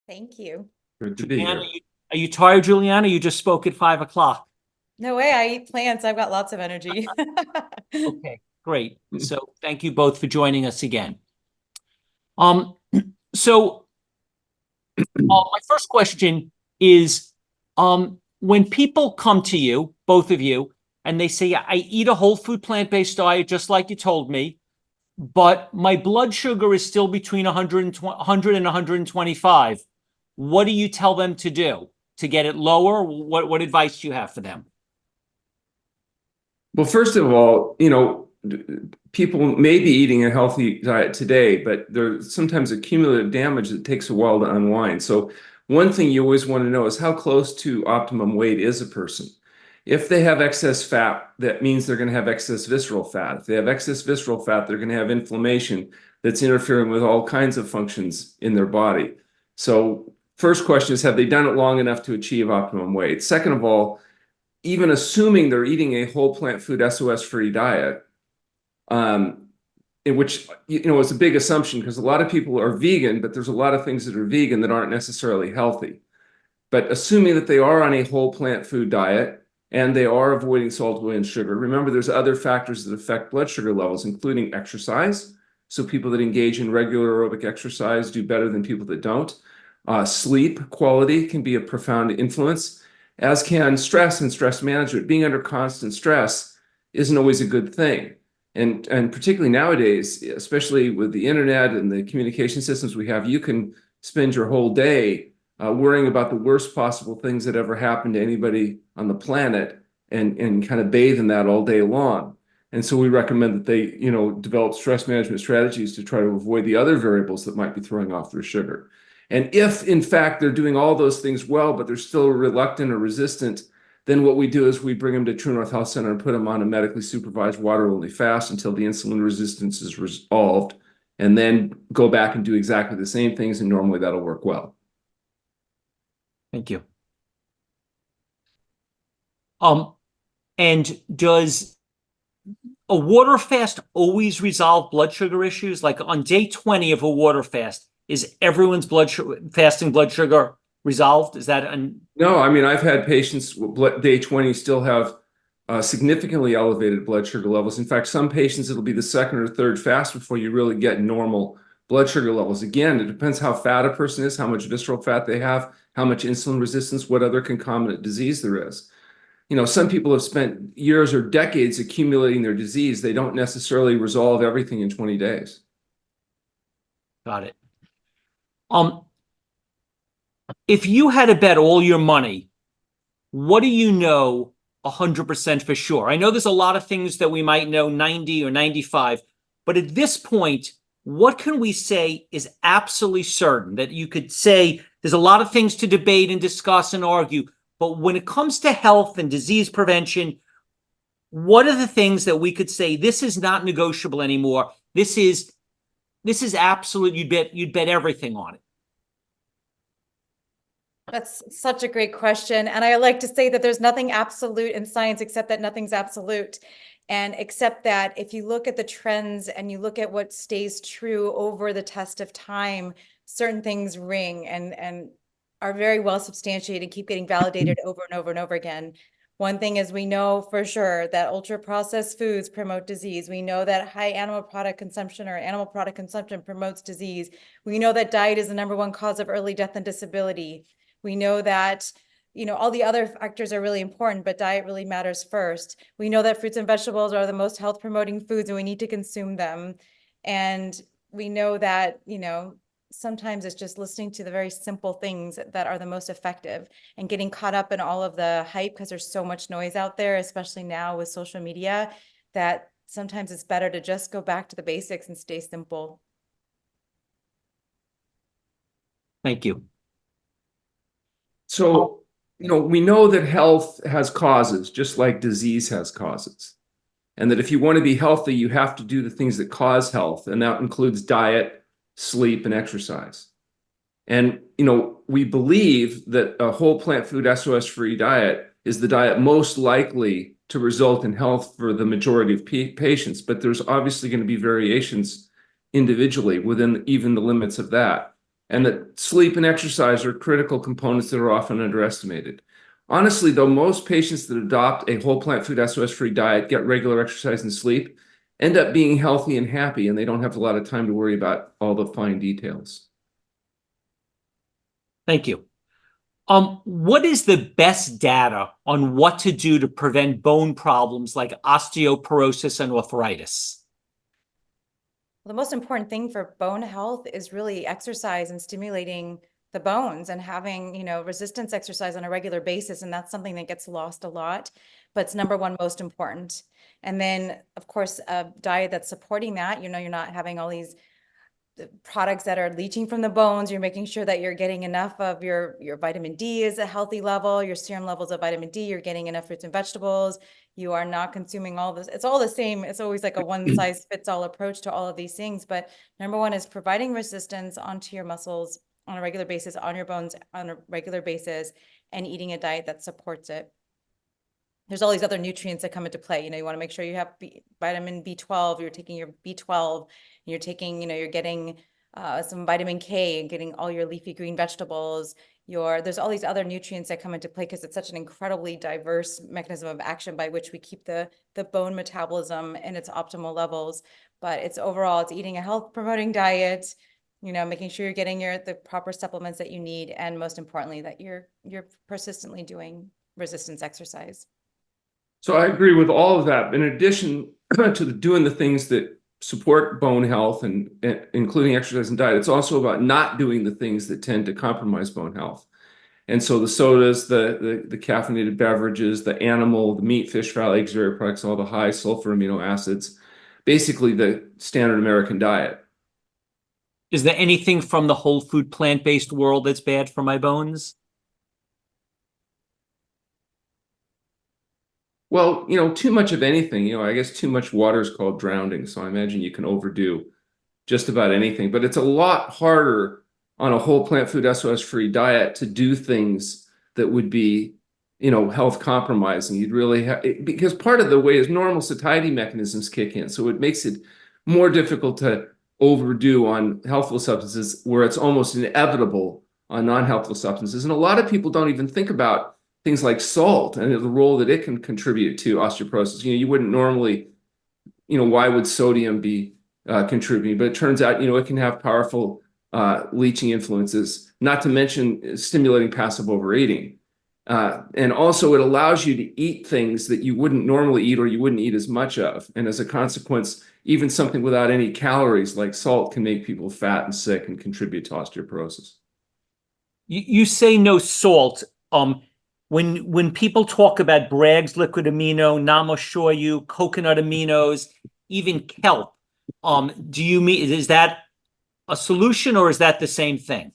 Thank you. Good to be Juliana, here. are you tired, Juliana? You just spoke at 5 o'clock. No way, I eat plants. I've got lots of energy. Okay, great. So thank you both for joining us again. Um, so my first question is, when people come to you, both of you, and they say, I eat a whole food plant-based diet, just like you told me, but my blood sugar is still between 100 and 125. What do you tell them to do to get it lower? What advice do you have for them? Well, first of all, people may be eating a healthy diet today, but there's sometimes a cumulative damage that takes a while to unwind. So one thing you always want to know is how close to optimum weight is a person. If they have excess fat, that means they're going to have excess visceral fat. If they have excess visceral fat, they're going to have inflammation that's interfering with all kinds of functions in their body. So first question is, have they done it long enough to achieve optimum weight? Second of all, even assuming they're eating a whole plant food SOS-free diet, in which, it's a big assumption because a lot of people are vegan, but there's a lot of things that are vegan that aren't necessarily healthy. But assuming that they are on a whole plant food diet and they are avoiding salt, oil, and sugar, remember there's other factors that affect blood sugar levels, including exercise. So people that engage in regular aerobic exercise do better than people that don't. Sleep quality can be a profound influence, as can stress and stress management. Being under constant stress isn't always a good thing. And particularly nowadays, especially with the internet and the communication systems we have, you can spend your whole day worrying about the worst possible things that ever happened to anybody on the planet and kind of bathe in that all day long. And so we recommend that they, develop stress management strategies to try to avoid the other variables that might be throwing off their sugar. And if, in fact, they're doing all those things well, but they're still reluctant or resistant, then what we do is we bring them to True North Health Center and put them on a medically supervised water-only fast until the insulin resistance is resolved, and then go back and do exactly the same things, and normally that'll work well. Thank you. And does a water fast always resolve blood sugar issues? Like on day 20 of a water fast, is everyone's fasting blood sugar resolved? Is that No, I mean, I've had patients day 20 still have significantly elevated blood sugar levels. In fact, some patients, it'll be the second or third fast before you really get normal blood sugar levels. Again, it depends how fat a person is, how much visceral fat they have, how much insulin resistance, what other concomitant disease there is. Some people have spent years or decades accumulating their disease. They don't necessarily resolve everything in 20 days. Got it. If you had to bet all your money, what do you know 100% for sure? I know there's a lot of things that we might know 90 or 95, but at this point, what can we say is absolutely certain that you could say there's a lot of things to debate and discuss and argue, but when it comes to health and disease prevention, what are the things that we could say this is not negotiable anymore? This is absolute. You'd bet everything on it. That's such a great question. And I like to say that there's nothing absolute in science except that nothing's absolute. And except that if you look at the trends and you look at what stays true over the test of time, certain things ring and are very well substantiated, keep getting validated over and over and over again. One thing is we know for sure that ultra processed foods promote disease. We know that high animal product consumption or animal product consumption promotes disease. We know that diet is the #1 cause of early death and disability. We know that, all the other factors are really important, but diet really matters first. We know that fruits and vegetables are the most health promoting foods and we need to consume them. And we know that, sometimes it's just listening to the very simple things that are the most effective and getting caught up in all of the hype because there's so much noise out there, especially now with social media, that sometimes it's better to just go back to the basics and stay simple. Thank you. So, we know that health has causes, just like disease has causes. And that if you want to be healthy, you have to do the things that cause health. And that includes diet, sleep, and exercise. And, we believe that a whole plant food SOS-free diet is the diet most likely to result in health for the majority of patients. But there's obviously going to be variations individually within even the limits of that. and that sleep and exercise are critical components that are often underestimated. Honestly, though, most patients that adopt a whole plant food SOS-free diet, get regular exercise and sleep, end up being healthy and happy, and they don't have a lot of time to worry about all the fine details. Thank you. What is the best data on what to do to prevent bone problems like osteoporosis and arthritis? The most important thing for bone health is really exercise and stimulating the bones and having, resistance exercise on a regular basis. And that's something that gets lost a lot, but it's number one most important. And then, of course, a diet that's supporting that, you're not having all these products that are leaching from the bones. You're making sure that you're getting enough of your vitamin D is a healthy level, your serum levels of vitamin D, you're getting enough fruits and vegetables. You are not consuming all this. It's all the same. It's always like a one size fits all approach to all of these things. But number one is providing resistance onto your muscles on a regular basis, on your bones on a regular basis, and eating a diet that supports it. There's all these other nutrients that come into play. You want to make sure you have vitamin B12, you're taking your B12, you're taking, you're getting some vitamin K and getting all your leafy green vegetables. There's all these other nutrients that come into play because it's such an incredibly diverse mechanism of action by which we keep the bone metabolism in its optimal levels. But it's eating a health promoting diet, making sure you're getting the proper supplements that you need, and most importantly, that you're persistently doing resistance exercise. So I agree with all of that. In addition to doing the things that support bone health and including exercise and diet, it's also about not doing the things that tend to compromise bone health. And so the sodas, the caffeinated beverages, the meat, fish, fowl, eggs, dairy products, all the high sulfur amino acids, basically the standard American diet. Is there anything from the whole food plant-based world that's bad for my bones? Well, too much of anything, I guess too much water is called drowning. So I imagine you can overdo just about anything, but it's a lot harder on a whole plant food SOS-free diet to do things that would be, health compromising. You'd really have, because part of the way is normal satiety mechanisms kick in. So it makes it more difficult to overdo on healthful substances where it's almost inevitable on non-healthful substances. And a lot of people don't even think about things like salt and the role that it can contribute to osteoporosis. You wouldn't normally, why would sodium be contributing? But it turns out, it can have powerful leaching influences, not to mention stimulating passive overeating. And also it allows you to eat things that you wouldn't normally eat or you wouldn't eat as much of. And as a consequence, even something without any calories like salt can make people fat and sick and contribute to osteoporosis. You say no salt. When people talk about Bragg's liquid amino, Namo shoyu, coconut aminos, even kelp, do you mean, is that a solution or is that the same thing?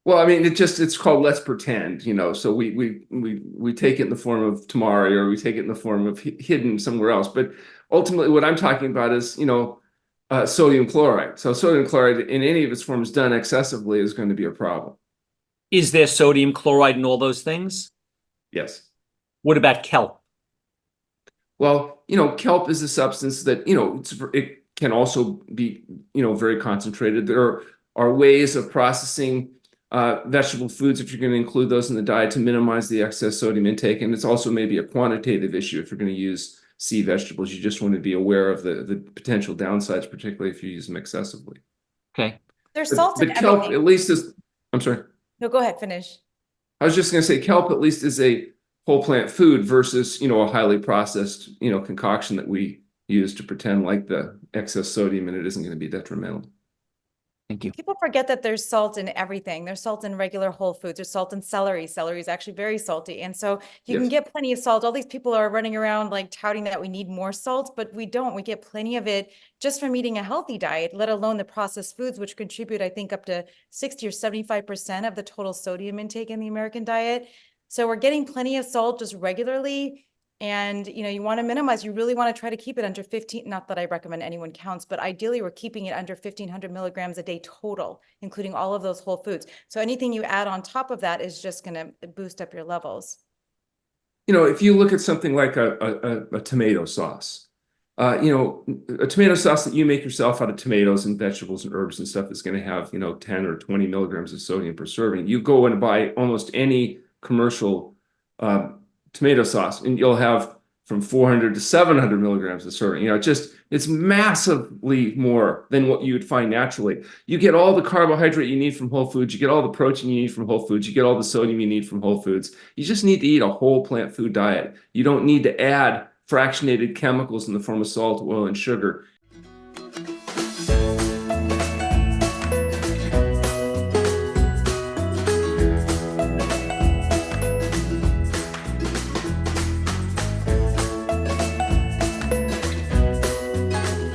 Well, I mean, it's called let's pretend, so we take it in the form of tamari or we take it in the form of hidden somewhere else. But ultimately what I'm talking about is, sodium chloride. So sodium chloride in any of its forms done excessively is going to be a problem. Is there sodium chloride in all those things? Yes. What about kelp? Well, kelp is a substance that, it can also be, very concentrated. There are ways of processing vegetable foods, if you're going to include those in the diet, to minimize the excess sodium intake. And it's also maybe a quantitative issue if you're going to use sea vegetables. You just want to be aware of the potential downsides, particularly if you use them excessively. Okay. There's salt in but kelp everything. at least is, I'm sorry. No, go ahead, finish. I was just going to say kelp at least is a whole plant food versus, a highly processed, concoction that we use to pretend like the excess sodium in it isn't going to be detrimental. Thank you. People forget that there's salt in everything. There's salt in regular whole foods. There's salt in celery. Celery is actually very salty. And so you can get plenty of salt. All these people are running around like touting that we need more salt, but we don't. We get plenty of it just from eating a healthy diet, let alone the processed foods, which contribute, I think, up to 60 or 75% of the total sodium intake in the American diet. So we're getting plenty of salt just regularly. And, you want to minimize, you really want to try to keep it under 15, not that I recommend anyone counts, but ideally we're keeping it under 1,500 milligrams a day total, including all of those whole foods. So anything you add on top of that is just going to boost up your levels. If you look at something like a tomato sauce, a tomato sauce that you make yourself out of tomatoes and vegetables and herbs and stuff is going to have, 10 or 20 milligrams of sodium per serving. You go and buy almost any commercial tomato sauce, and you'll have from 400 to 700 milligrams of serving. It's massively more than what you would find naturally. You get all the carbohydrate you need from whole foods. You get all the protein you need from whole foods. You get all the sodium you need from whole foods. You just need to eat a whole plant food diet. You don't need to add fractionated chemicals in the form of salt, oil, and sugar